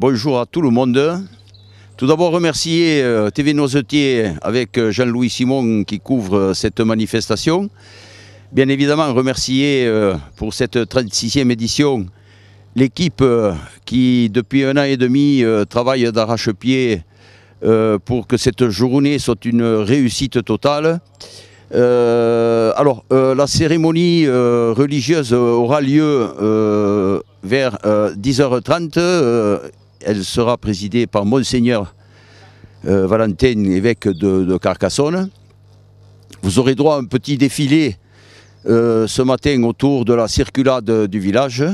bonjour à tout le monde. Tout d'abord remercier TV Noisetiers avec Jean-Louis Simon qui couvre cette manifestation. Bien évidemment remercier pour cette 36e édition l'équipe qui depuis 1 an et demi travaille d'arrache-pied pour que cette journée soit une réussite totale. La cérémonie religieuse aura lieu vers 10h30. Elle sera présidée par Monseigneur Valentin, évêque de Carcassonne. Vous aurez droit à un petit défilé ce matin autour de la circulade du village.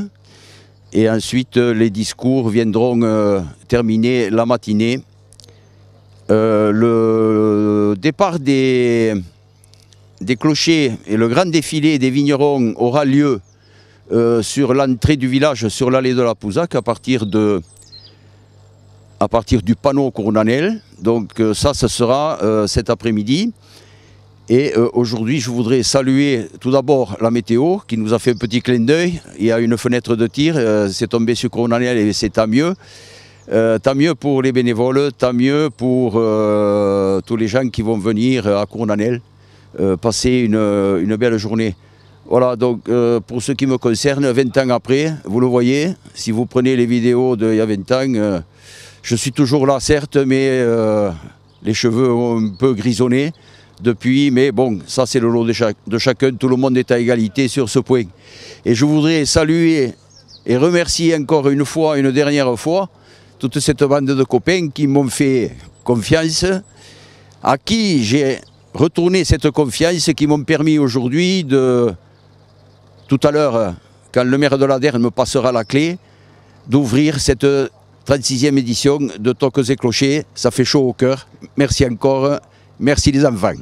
Et ensuite, les discours viendront terminer la matinée. Le départ des clochers et le grand défilé des vignerons aura lieu sur l'entrée du village, sur l'allée de la Pouzac, à partir du panneau Cournanel. Donc ça, ce sera cet après-midi. Et aujourd'hui, je voudrais saluer tout d'abord la météo qui nous a fait un petit clin d'œil. Il y a une fenêtre de tir, c'est tombé sur Cournanel et c'est tant mieux. Tant mieux pour les bénévoles, tant mieux pour tous les gens qui vont venir à Cournanel passer une belle journée. Voilà, donc pour ce qui me concerne, 20 ans après, vous le voyez, si vous prenez les vidéos d'il y a 20 ans, je suis toujours là certes, mais les cheveux ont un peu grisonné depuis, mais bon, ça c'est le lot de chacun, tout le monde est à égalité sur ce point. Et je voudrais saluer et remercier encore une fois, une dernière fois, toute cette bande de copains qui m'ont fait confiance, à qui j'ai retourné cette confiance, qui m'ont permis aujourd'hui tout à l'heure, quand le maire de l'Ader me passera la clé, d'ouvrir cette 36e édition de Toques et Clochers. Ça fait chaud au cœur. Merci encore. Merci les enfants.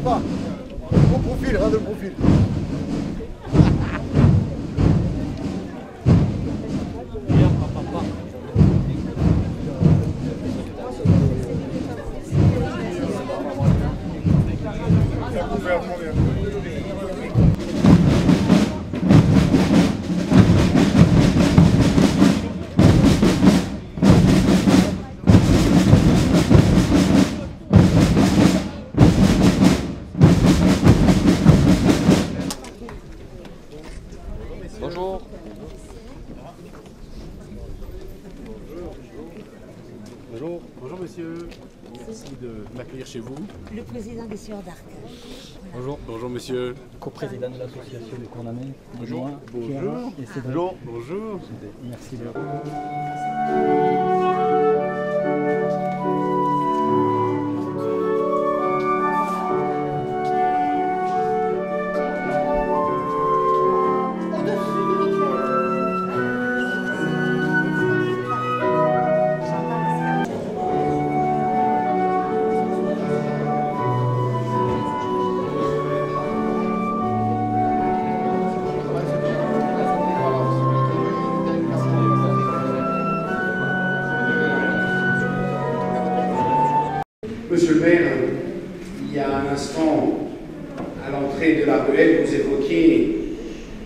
Bon profil, de profil. Bonjour. Bonjour. Bonjour monsieur. Merci de m'accueillir chez vous. Le président des Sieurs d'Arc. Bonjour. Bonjour monsieur. Co-président de l'association de Cournanel. Bonjour. Bonjour. Et Cédric. Bonjour. Bonjour. Merci de Monsieur le maire, il y a un instant, à l'entrée de la ruelle, vous évoquiez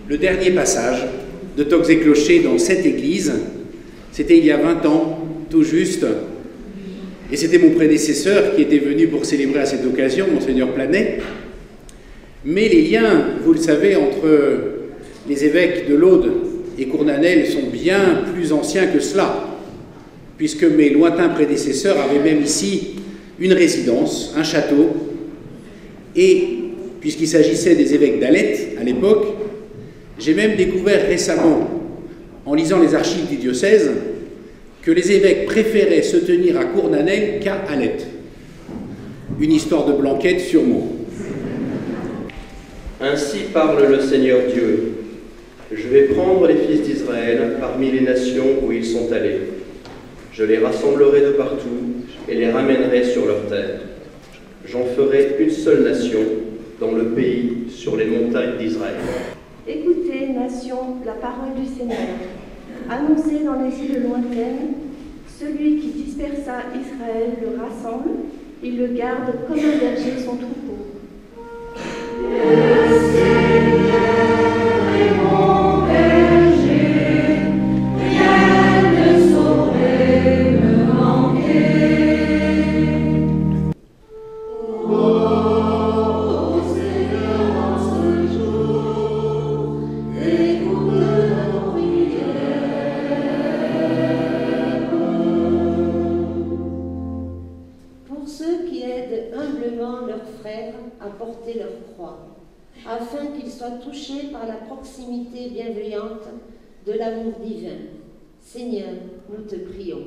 le dernier passage de Tocs et Clochers dans cette église. C'était il y a 20 ans, tout juste, et c'était mon prédécesseur qui était venu pour célébrer à cette occasion, Monseigneur Planet. Mais les liens, vous le savez, entre les évêques de l'Aude et Cournanel sont bien plus anciens que cela, puisque mes lointains prédécesseurs avaient même ici une résidence, un château, et puisqu'il s'agissait des évêques d'Alette à l'époque, j'ai même découvert récemment, en lisant les archives du diocèse, que les évêques préféraient se tenir à Cournanel qu'à Alette. Une histoire de blanquette sûrement. Ainsi parle le Seigneur Dieu. Je vais prendre les fils d'Israël parmi les nations où ils sont allés. Je les rassemblerai de partout et les ramènerai sur leur terre. J'en ferai une seule nation dans le pays, sur les montagnes d'Israël. Écoutez, nation, la parole du Seigneur. Annoncez dans les îles lointaines, celui qui dispersa Israël le rassemble, il le garde comme un berger son troupeau. Le Seigneur est mon berger, rien ne saurait me manquer. Ô Seigneur, en ce jour, écoute nos prières. Pour ceux qui aident humblement leurs frères à porter leur croix, afin qu'ils soient touchés par la proximité bienveillante de l'amour divin. Seigneur, nous te prions.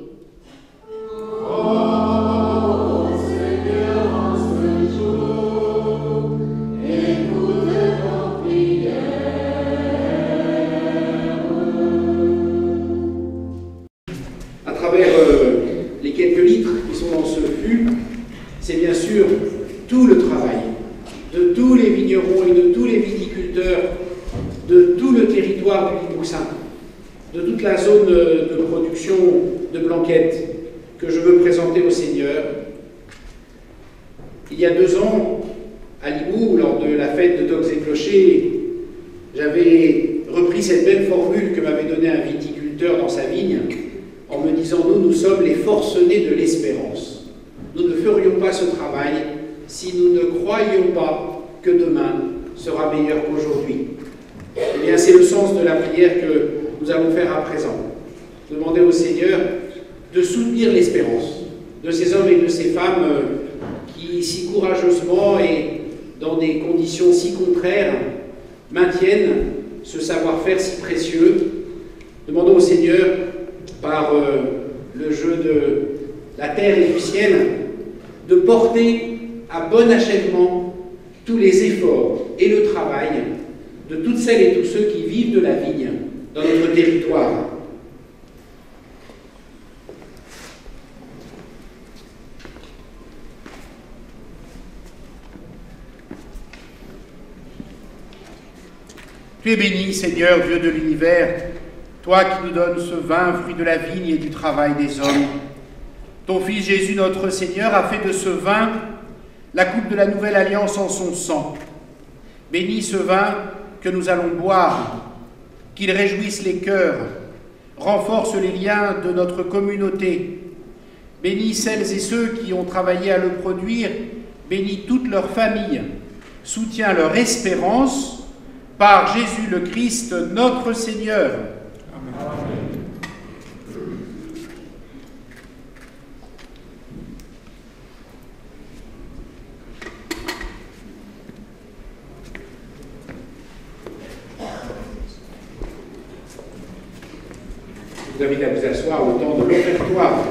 Ô Seigneur, en ce jour, écoute nos prières. À travers les quelques litres qui sont dans ce fût, c'est bien sûr tout le travail de tous les vignerons et de tous les viticulteurs de tout le territoire du Limousin, de toute la zone de production de blanquettes que je veux présenter au Seigneur. Il y a 2 ans, à Limoux, lors de la fête de Tocs et Clochers, j'avais repris cette belle formule que m'avait donnée un viticulteur dans sa vigne, en me disant « Nous sommes les forcenés de l'espérance. Nous ne ferions pas ce travail si nous ne croyions pas que demain sera meilleur qu'aujourd'hui. » Eh bien, c'est le sens de la prière que nous allons faire à présent. Demander au Seigneur de soutenir l'espérance de ces hommes et de ces femmes qui, si courageusement et dans des conditions si contraires, maintiennent ce savoir-faire si précieux. Demandons au Seigneur, par le jeu de la terre et du ciel, de porter à bon achèvement tous les efforts et le travail de toutes celles et tous ceux qui vivent de la vigne dans notre territoire. Tu es béni, Seigneur, Dieu de l'univers, toi qui nous donnes ce vin, fruit de la vigne et du travail des hommes. Ton Fils Jésus, notre Seigneur, a fait de ce vin la coupe de la nouvelle alliance en son sang. Bénis ce vin que nous allons boire, qu'il réjouisse les cœurs, renforce les liens de notre communauté. Bénis celles et ceux qui ont travaillé à le produire, bénis toute leur famille, soutiens leur espérance, par Jésus le Christ, notre Seigneur. Amen. Vous invite à vous asseoir au temps de l'offertoire.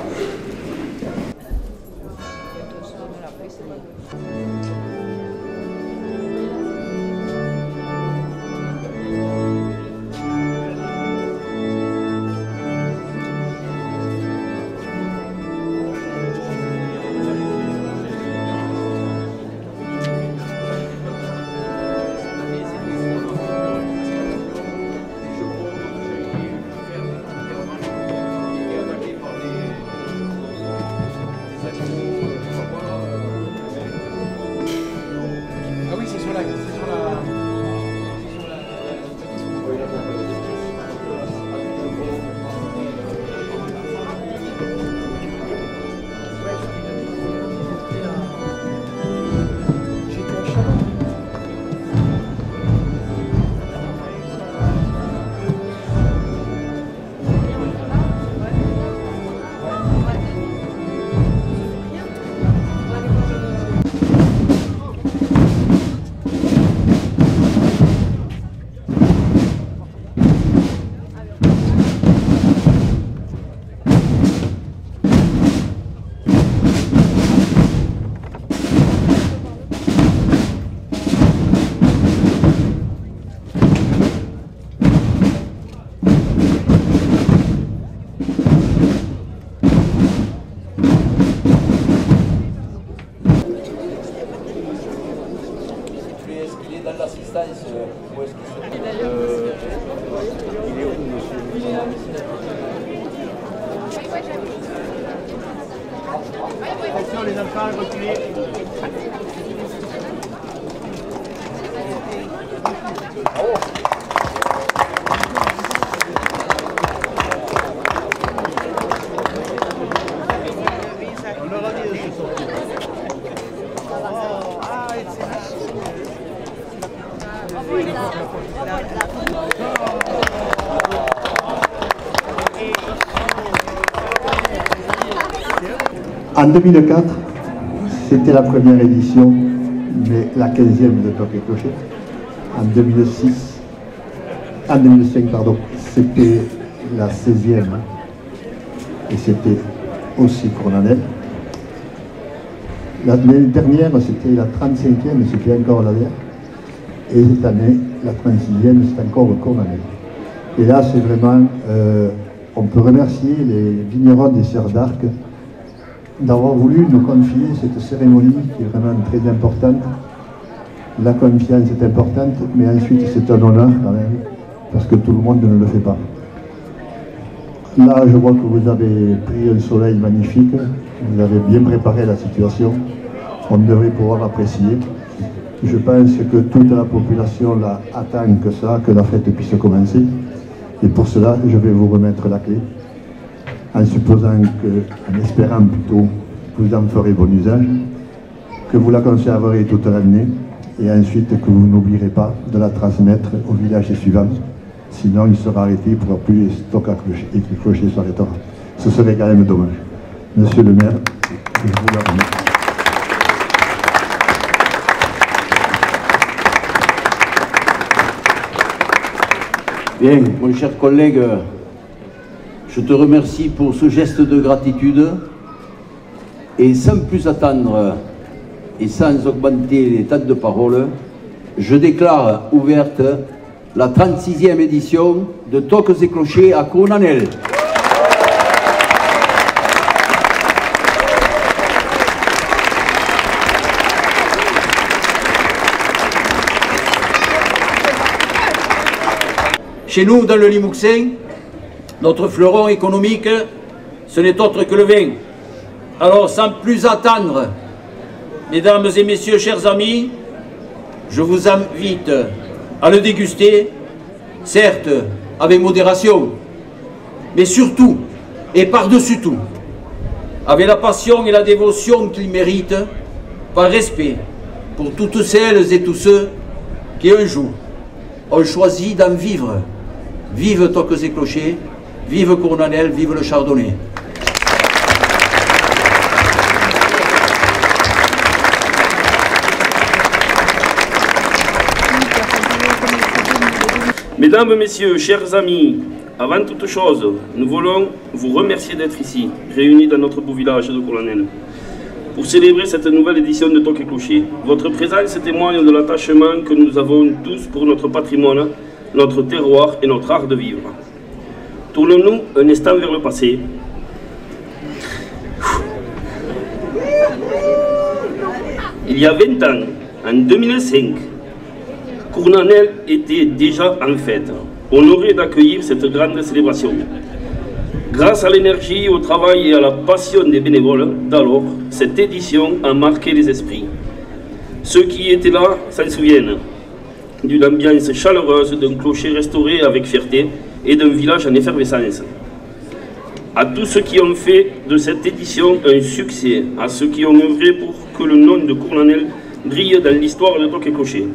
maintenant les enfants, reculez. On leur a dit de se sortir. En 2004, c'était la première édition, mais la 15e de Toc et Clocher. En 2005, c'était la 16e et c'était aussi Cournanel. L'année dernière, c'était la 35e, c'était encore la dernière. Et cette année, la 36e, c'est encore Cournanel. Et là, c'est vraiment, on peut remercier les vignerons des Serres d'Arc d'avoir voulu nous confier cette cérémonie qui est vraiment très importante. La confiance est importante, mais ensuite c'est un honneur quand même, parce que tout le monde ne le fait pas. Là, je vois que vous avez pris un soleil magnifique, vous avez bien préparé la situation, on devrait pouvoir l'apprécier. Je pense que toute la population là attend que ça, que la fête puisse commencer. Et pour cela, je vais vous remettre la clé, en supposant que, en espérant plutôt, que vous en ferez bon usage, que vous la conserverez toute l'année, et ensuite que vous n'oublierez pas de la transmettre au village suivant. Sinon, il sera arrêté pour plus les stocks à clocher, et que le clocher s'arrêtera. Ce serait quand même dommage. Monsieur le maire, je vous la remets. Bien, mon cher collègue, je te remercie pour ce geste de gratitude et sans plus attendre et sans augmenter les temps de parole, je déclare ouverte la 36e édition de Tocs et Clochers à Cournanel. Chez nous, dans le Limousin, notre fleuron économique, ce n'est autre que le vin. Alors, sans plus attendre, mesdames et messieurs, chers amis, je vous invite à le déguster, certes avec modération, mais surtout, et par-dessus tout, avec la passion et la dévotion qu'il mérite, par respect pour toutes celles et tous ceux qui un jour ont choisi d'en vivre. Vive Tocs et Clochers, vive Cournanel, vive le Chardonnay. Mesdames, Messieurs, chers amis, avant toute chose, nous voulons vous remercier d'être ici, réunis dans notre beau village de Cournanel, pour célébrer cette nouvelle édition de Tocs et Clochers. Votre présence témoigne de l'attachement que nous avons tous pour notre patrimoine, notre terroir et notre art de vivre. Tournons-nous un instant vers le passé. Il y a 20 ans, en 2005, Cournanel était déjà en fête, honoré d'accueillir cette grande célébration. Grâce à l'énergie, au travail et à la passion des bénévoles d'alors, cette édition a marqué les esprits. Ceux qui étaient là s'en souviennent, d'une ambiance chaleureuse, d'un clocher restauré avec fierté et d'un village en effervescence. À tous ceux qui ont fait de cette édition un succès, à ceux qui ont œuvré pour que le nom de Cournanel brille dans l'histoire de Tocs et Clochers.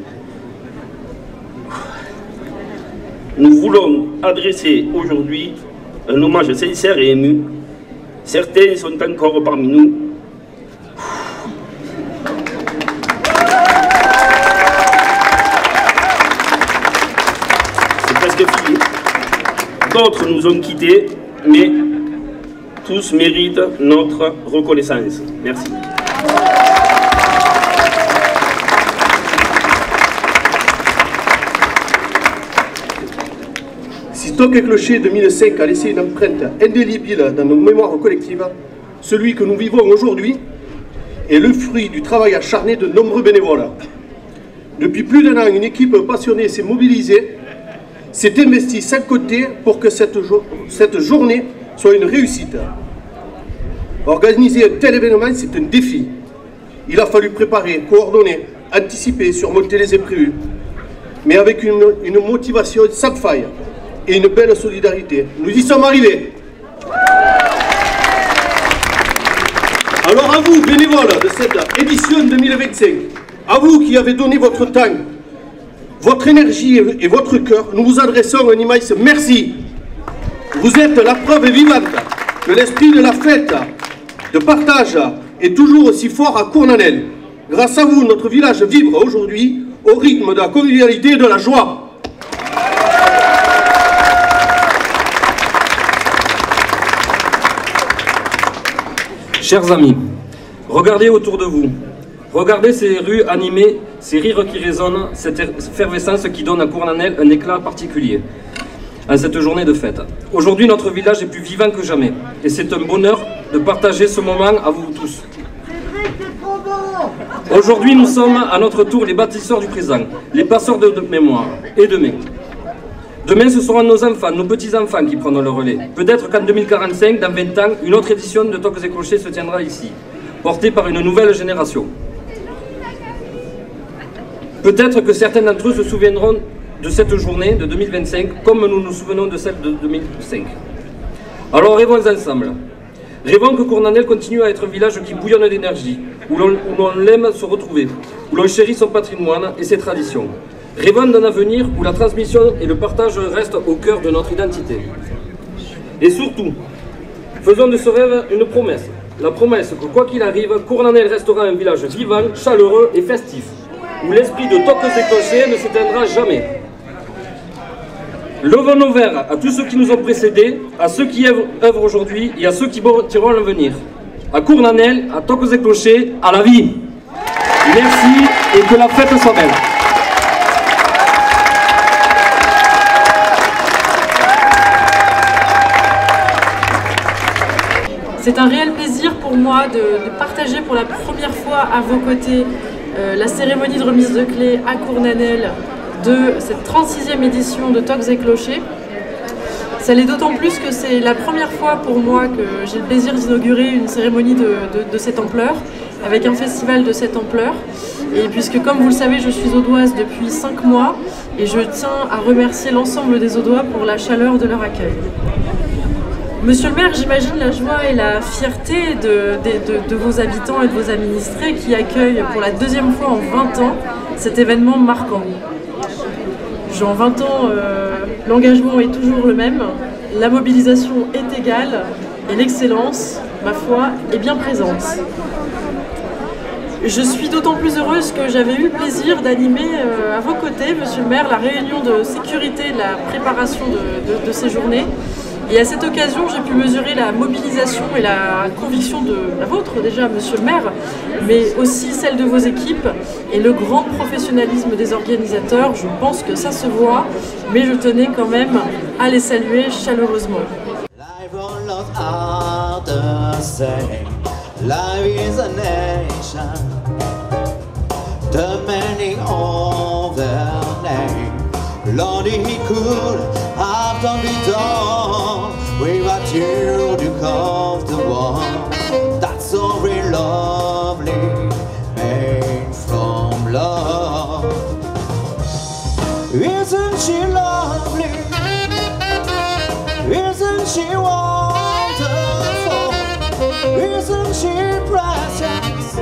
Nous voulons adresser aujourd'hui un hommage sincère et ému. Certains sont encore parmi nous. C'est presque fini. D'autres nous ont quittés, mais tous méritent notre reconnaissance. Merci. Si Tocs et Clochers 2005 a laissé une empreinte indélébile dans nos mémoires collectives, celui que nous vivons aujourd'hui est le fruit du travail acharné de nombreux bénévoles. Depuis plus d'1 an, une équipe passionnée s'est mobilisée, s'est investie sans côté pour que cette journée soit une réussite. Organiser un tel événement, c'est un défi. Il a fallu préparer, coordonner, anticiper, surmonter les imprévus. Mais avec une motivation sans faille et une belle solidarité. Nous y sommes arrivés. Alors à vous, bénévoles de cette édition 2025, à vous qui avez donné votre temps, votre énergie et votre cœur, nous vous adressons un immense merci. Vous êtes la preuve vivante que l'esprit de la fête, de partage, est toujours aussi fort à Cournanel. Grâce à vous, notre village vibre aujourd'hui au rythme de la convivialité et de la joie. Chers amis, regardez autour de vous. Regardez ces rues animées, ces rires qui résonnent, cette effervescence qui donne à Cournanel un éclat particulier en cette journée de fête. Aujourd'hui, notre village est plus vivant que jamais. Et c'est un bonheur de partager ce moment à vous tous. Aujourd'hui, nous sommes à notre tour les bâtisseurs du présent, les passeurs de mémoire. Et demain, ce seront nos enfants, nos petits-enfants qui prendront le relais. Peut-être qu'en 2045, dans 20 ans, une autre édition de Tocs et Clochers se tiendra ici, portée par une nouvelle génération. Peut-être que certains d'entre eux se souviendront de cette journée de 2025, comme nous nous souvenons de celle de 2005. Alors rêvons ensemble. Rêvons que Cournanel continue à être un village qui bouillonne d'énergie, où l'on l'aime se retrouver, où l'on chérit son patrimoine et ses traditions. Rêvons d'un avenir où la transmission et le partage restent au cœur de notre identité. Et surtout, faisons de ce rêve une promesse. La promesse que quoi qu'il arrive, Cournanel restera un village vivant, chaleureux et festif, où l'esprit de Tocs et Clochers ne s'éteindra jamais. Levons nos verres à tous ceux qui nous ont précédés, à ceux qui œuvrent aujourd'hui et à ceux qui bâtiront l'avenir. À Cournanel, à Tocs et Clochers, à la vie. Merci et que la fête soit belle. C'est un réel plaisir pour moi de partager pour la première fois à vos côtés la cérémonie de remise de clés à Cournanel de cette 36e édition de Tocs et Clochers. Ça l'est d'autant plus que c'est la première fois pour moi que j'ai le plaisir d'inaugurer une cérémonie de cette ampleur, avec un festival de cette ampleur. Et puisque, comme vous le savez, je suis audoise depuis 5 mois, et je tiens à remercier l'ensemble des Audois pour la chaleur de leur accueil. Monsieur le maire, j'imagine la joie et la fierté de vos habitants et de vos administrés qui accueillent pour la deuxième fois en 20 ans cet événement marquant. En 20 ans, l'engagement est toujours le même, la mobilisation est égale et l'excellence, ma foi, est bien présente. Je suis d'autant plus heureuse que j'avais eu le plaisir d'animer à vos côtés, monsieur le maire, la réunion de sécurité de la préparation de ces journées. Et à cette occasion, j'ai pu mesurer la mobilisation et la conviction de la vôtre déjà, monsieur le maire, mais aussi celle de vos équipes et le grand professionnalisme des organisateurs. Je pense que ça se voit, mais je tenais quand même à les saluer chaleureusement. We got you to come to one. That's so very lovely, made from love. Isn't she lovely? Isn't she wonderful? Isn't she precious?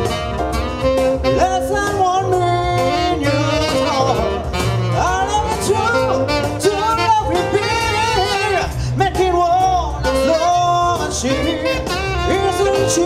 Less than 1 million. I love you to love you, making one. Isn't she